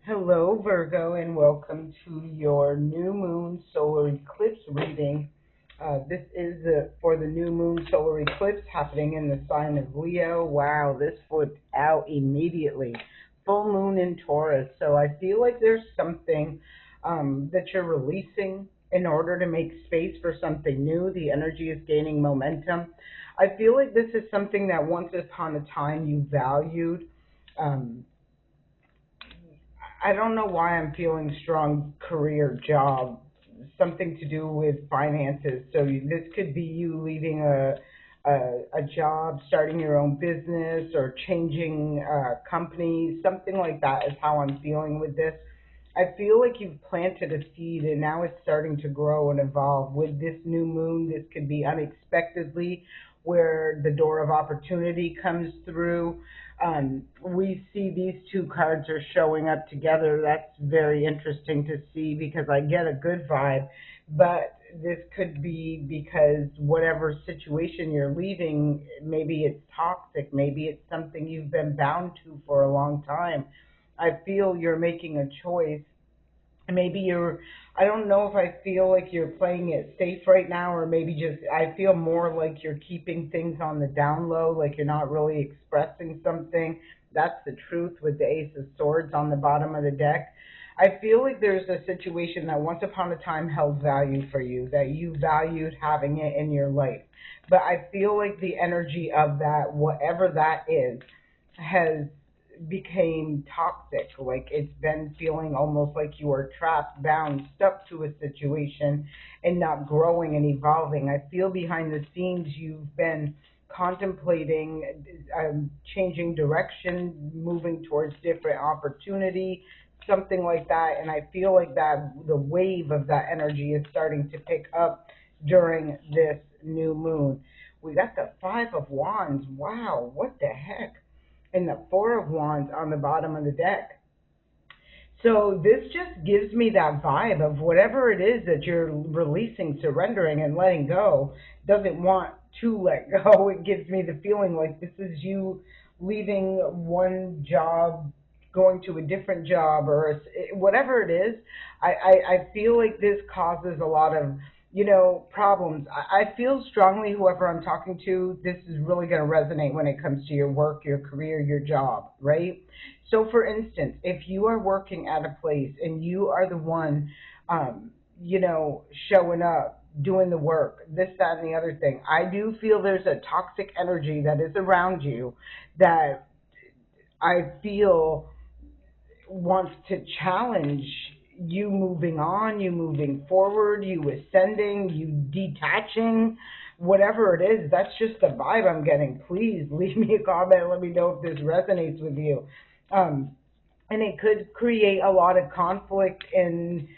Hello, Virgo, and welcome to your new moon solar eclipse reading. This is for the new moon solar eclipse happening in the sign of Leo. Wow, this flipped out immediately. Full moon in Taurus. So I feel like there's something that you're releasing in order to make space for something new. The energy is gaining momentum. I feel like this is something that once upon a time you valued. Um, I don't know why I'm feeling strong career job, something to do with finances. So this could be you leaving a job, starting your own business, or changing companies. Something like that is how I'm feeling with this. I feel like you've planted a seed and now it's starting to grow and evolve. With this new moon, this could be unexpectedly where the door of opportunity comes through. We see these two cards are showing up together. That's very interesting to see because I get a good vibe, but this could be because whatever situation you're leaving, maybe it's toxic, maybe it's something you've been bound to for a long time. I feel you're making a choice. Maybe you're, I don't know if I feel like you're playing it safe right now, or maybe just I feel more like you're keeping things on the down low, like you're not really expressing something. That's the truth with the Ace of Swords on the bottom of the deck. I feel like there's a situation that once upon a time held value for you, that you valued having it in your life. But I feel like the energy of that, whatever that is, has became toxic. Like it's been feeling almost like you are trapped, bound, stuck to a situation and not growing and evolving. I feel behind the scenes you've been contemplating changing direction, moving towards different opportunity, something like that. And I feel like that the wave of that energy is starting to pick up during this new moon. We got the Five of Wands. Wow, what the heck? And the Four of Wands on the bottom of the deck. So this just gives me that vibe of whatever it is that you're releasing, surrendering, and letting go doesn't want to let go. It gives me the feeling like this is you leaving one job, going to a different job, or whatever it is. I feel like this causes a lot of problems. I feel strongly whoever I'm talking to, this is really going to resonate when it comes to your work, your career, your job, right? So, for instance, if you are working at a place and you are the one, showing up, doing the work, this, that, and the other thing, I do feel there's a toxic energy that is around you that I feel wants to challenge you moving on, you moving forward, you ascending, you detaching, whatever it is. That's just the vibe I'm getting. Please leave me a comment. Let me know if this resonates with you. Um, and it could create a lot of conflict in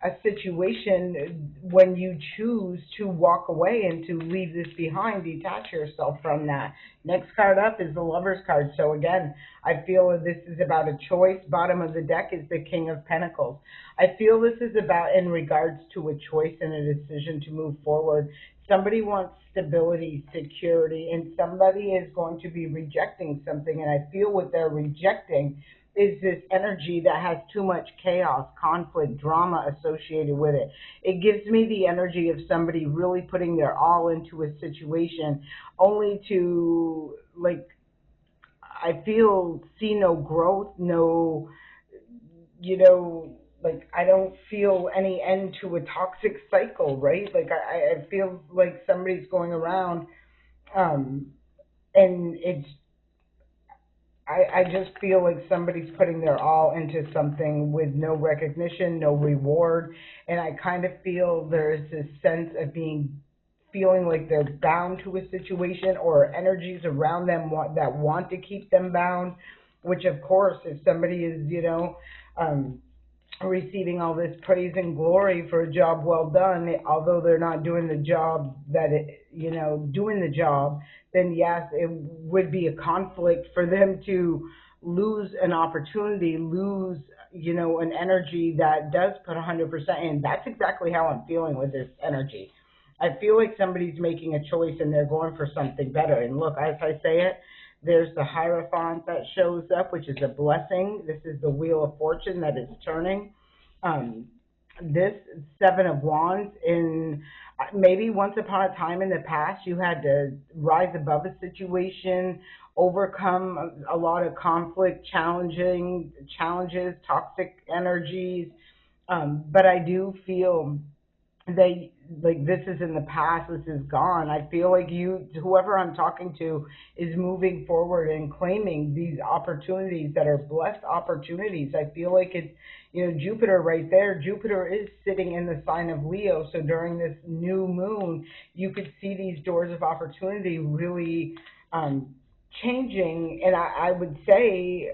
a situation when you choose to walk away and to leave this behind, detach yourself from that. Next card up is the Lover's card. So again, I feel that this is about a choice. Bottom of the deck is the King of Pentacles. I feel this is about in regards to a choice and a decision to move forward. Somebody wants stability, security, and somebody is going to be rejecting something. And I feel what they're rejecting is this energy that has too much chaos, conflict, drama associated with it. It gives me the energy of somebody really putting their all into a situation only to, like, I feel, see no growth, no, like I don't feel any end to a toxic cycle, right? Like I feel like somebody's going around um, and I just feel like somebody's putting their all into something with no recognition, no reward. And I kind of feel there's this sense of feeling like they're bound to a situation or energies around them that want to keep them bound, which of course, if somebody is, um, receiving all this praise and glory for a job well done, although they're not doing the job doing the job, then yes, it would be a conflict for them to lose an opportunity, lose, an energy that does put 100% in. That's exactly how I'm feeling with this energy. I feel like somebody's making a choice and they're going for something better. And look, as I say it, There's the Hierophant that shows up, which is a blessing. This is the Wheel of Fortune that is turning. Um, this Seven of Wands, in maybe once upon a time in the past, you had to rise above a situation, overcome a lot of conflict, challenging challenges, toxic energies. But I do feel they, like, this is in the past, this is gone. I feel like you, whoever I'm talking to, is moving forward and claiming these opportunities that are blessed opportunities. I feel like it's, Jupiter right there. Jupiter is sitting in the sign of Leo, so during this new moon you could see these doors of opportunity really um changing. And I would say,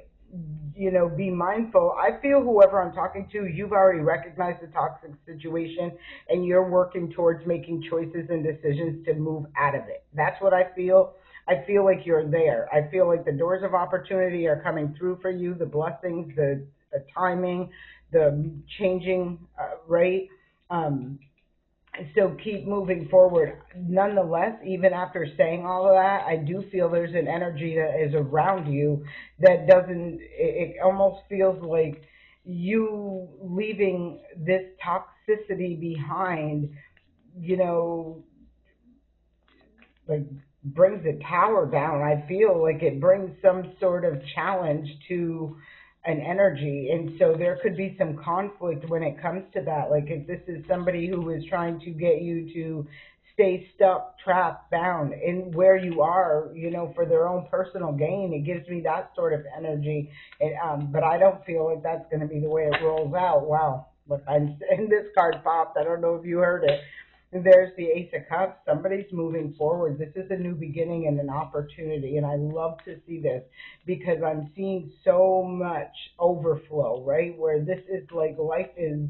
be mindful. I feel whoever I'm talking to, you've already recognized the toxic situation and you're working towards making choices and decisions to move out of it. That's what I feel. I feel like you're there. I feel like the doors of opportunity are coming through for you, the blessings, the timing, the changing rate. Um, so keep moving forward. Nonetheless, even after saying all of that, I do feel there's an energy that is around you that doesn't, it almost feels like you leaving this toxicity behind, you know, like brings a tower down. I feel like it brings some sort of challenge to an energy. And so there could be some conflict when it comes to that. Like if this is somebody who is trying to get you to stay stuck, trapped, bound in where you are, for their own personal gain, it gives me that sort of energy. And, but I don't feel like that's going to be the way it rolls out. Wow. Look, I'm, and this card popped. I don't know if you heard it. There's the Ace of Cups. Somebody's moving forward. This is a new beginning and an opportunity. And I love to see this because I'm seeing so much overflow, right? Where this is like life is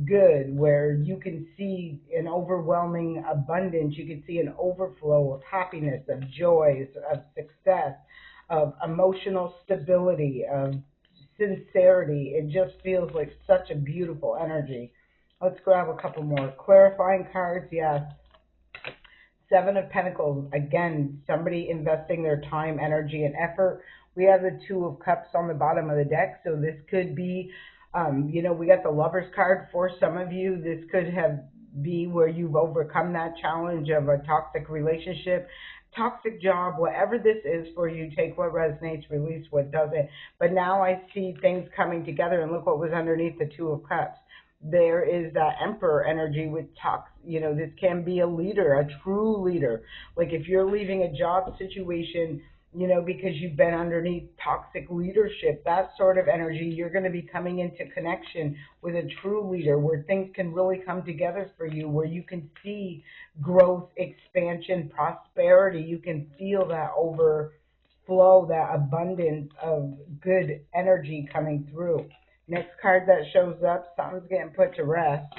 good, where you can see an overwhelming abundance. You can see an overflow of happiness, of joy, of success, of emotional stability, of sincerity. It just feels like such a beautiful energy. Let's grab a couple more clarifying cards. Yes. Seven of Pentacles. Again, somebody investing their time, energy, and effort. We have the Two of Cups on the bottom of the deck. So this could be, we got the Lover's card for some of you. This could be where you've overcome that challenge of a toxic relationship, toxic job, whatever this is for you. Take what resonates, release what doesn't. But now I see things coming together, and look what was underneath the Two of Cups. There is that Emperor energy with talks. This can be a leader, a true leader. Like if you're leaving a job situation, because you've been underneath toxic leadership, that sort of energy, you're going to be coming into connection with a true leader where things can really come together for you, where you can see growth, expansion, prosperity. You can feel that overflow, that abundance of good energy coming through. Next card that shows up, something's getting put to rest.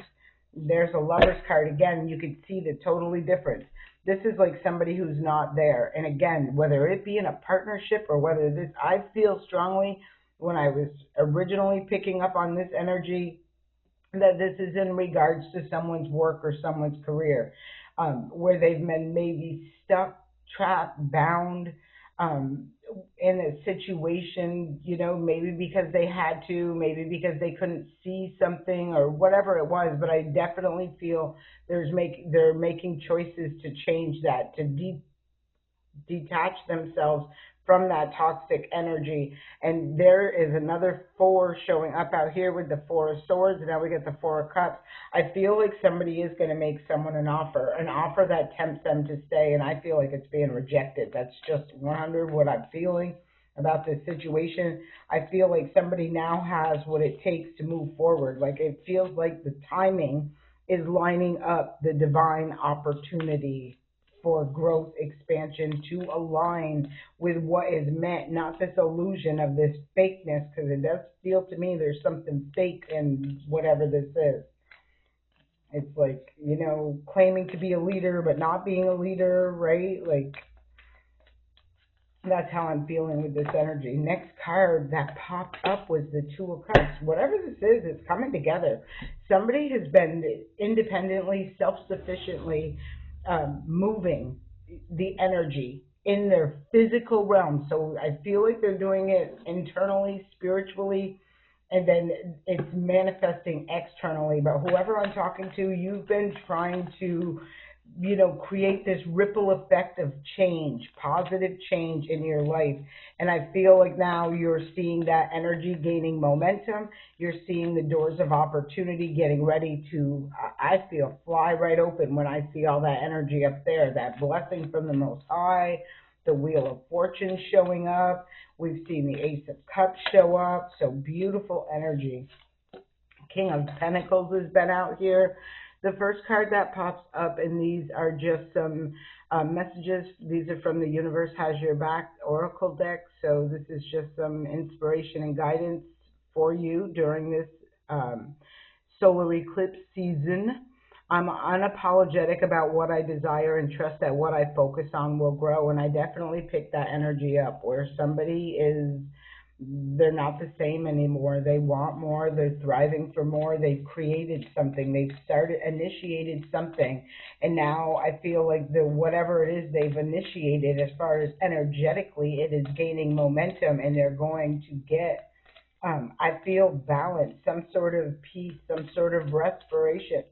There's a Lover's card. Again, you can see the totally difference. This is like somebody who's not there. And again, whether it be in a partnership or whether this, I feel strongly when I was originally picking up on this energy that this is in regards to someone's work or someone's career, where they've been maybe stuck, trapped, bound, um, in a situation, maybe because they had to, maybe because they couldn't see something or whatever it was. But I definitely feel they're making choices to change that, to detach themselves from that toxic energy. And there is another four showing up out here with the Four of Swords, and now we get the Four of Cups. I feel like somebody is going to make someone an offer that tempts them to stay, and I feel like it's being rejected. That's just 100 what I'm feeling about this situation. I feel like somebody now has what it takes to move forward. Like it feels like the timing is lining up, the divine opportunity for growth, expansion, to align with what is meant, not this illusion of this fakeness, because it does feel to me there's something fake in whatever this is. It's like, claiming to be a leader but not being a leader, right? Like, that's how I'm feeling with this energy. Next card that popped up was the Two of Cups. Whatever this is, it's coming together. Somebody has been independently, self-sufficiently moving the energy in their physical realm. So I feel like they're doing it internally, spiritually, and then it's manifesting externally. But whoever I'm talking to, you've been trying to, create this ripple effect of change, positive change in your life. And I feel like now you're seeing that energy gaining momentum. You're seeing the doors of opportunity getting ready to, I feel, fly right open when I see all that energy up there, that blessing from the Most High, the Wheel of Fortune showing up. We've seen the Ace of Cups show up. So beautiful energy. King of Pentacles has been out here. The first card that pops up, and these are just some messages. These are from the Universe Has Your Back Oracle deck. So this is just some inspiration and guidance for you during this solar eclipse season. I'm unapologetic about what I desire and trust that what I focus on will grow. And I definitely pick that energy up where somebody is, they're not the same anymore. They want more. They're thriving for more. They've created something. They've initiated something. And now I feel like the whatever it is they've initiated, as far as energetically, it is gaining momentum, and they're going to get, I feel, balance, some sort of peace, some sort of respiration,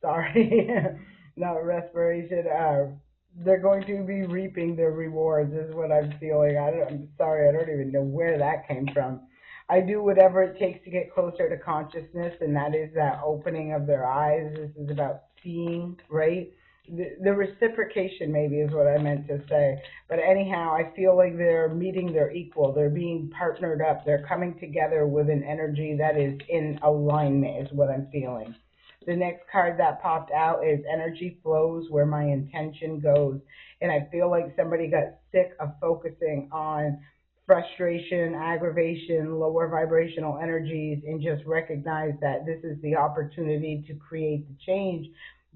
sorry, not respiration. They're going to be reaping their rewards, is what I'm feeling. I'm sorry, I don't even know where that came from. I do whatever it takes to get closer to consciousness, and that is that opening of their eyes. This is about seeing, right? The reciprocation, maybe, is what I meant to say. But anyhow, I feel like they're meeting their equal. They're being partnered up. They're coming together with an energy that is in alignment, is what I'm feeling. The next card that popped out is energy flows where my intention goes. And I feel like somebody got sick of focusing on frustration, aggravation, lower vibrational energies, and just recognize that this is the opportunity to create the change.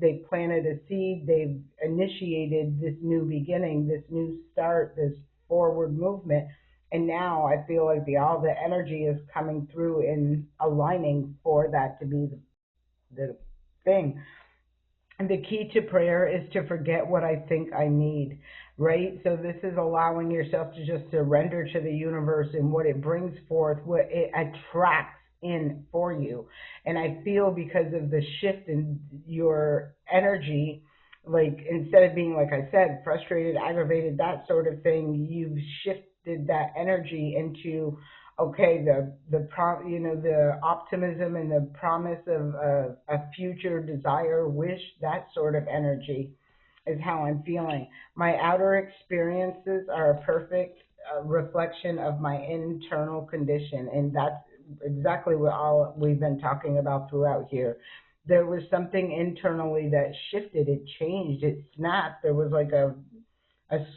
They've planted a seed. They've initiated this new beginning, this new start, this forward movement. And now I feel like all the energy is coming through and aligning for that to be the thing. And the key to prayer is to forget what I think I need, right? So this is allowing yourself to just surrender to the universe and what it brings forth, what it attracts in for you. And I feel, because of the shift in your energy, like instead of being, like I said, frustrated, aggravated, that sort of thing, you've shifted that energy into, okay, the optimism and the promise of a future desire, wish, that sort of energy is how I'm feeling. My outer experiences are a perfect reflection of my internal condition, and that's exactly what all we've been talking about throughout here. There was something internally that shifted, it changed, it snapped. There was like a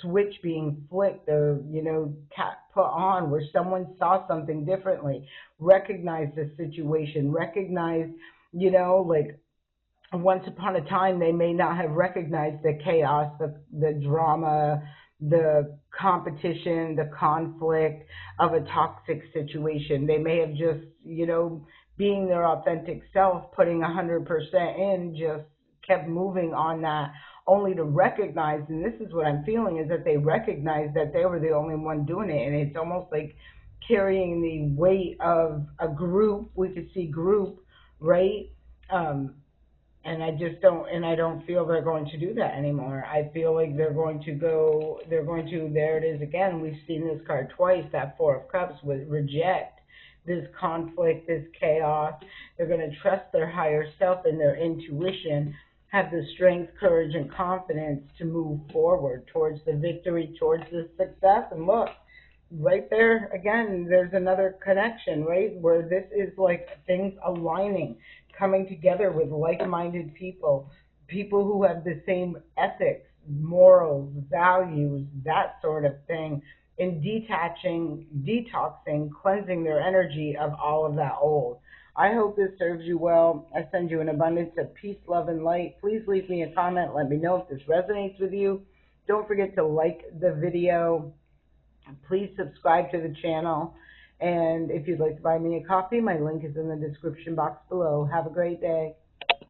switch being flicked, or cap put on, where someone saw something differently, recognized the situation, recognized, like once upon a time they may not have recognized the chaos, the drama, the competition, the conflict of a toxic situation. They may have just, being their authentic self, putting 100% in, just kept moving on that, only to recognize, and this is what I'm feeling, is that they recognize that they were the only one doing it. And it's almost like carrying the weight of a group. We could see group, right? And I don't feel they're going to do that anymore. I feel like there it is again. We've seen this card twice, that Four of Cups, with reject this conflict, this chaos. They're going to trust their higher self and their intuition, have the strength, courage, and confidence to move forward towards the victory, towards the success. And look, right there again, there's another connection, right? Where this is like things aligning, coming together with like-minded people, people who have the same ethics, morals, values, that sort of thing, in detoxing, cleansing their energy of all of that old. I hope this serves you well. I send you an abundance of peace, love, and light. Please leave me a comment. Let me know if this resonates with you. Don't forget to like the video. Please subscribe to the channel. And if you'd like to buy me a coffee, my link is in the description box below. Have a great day.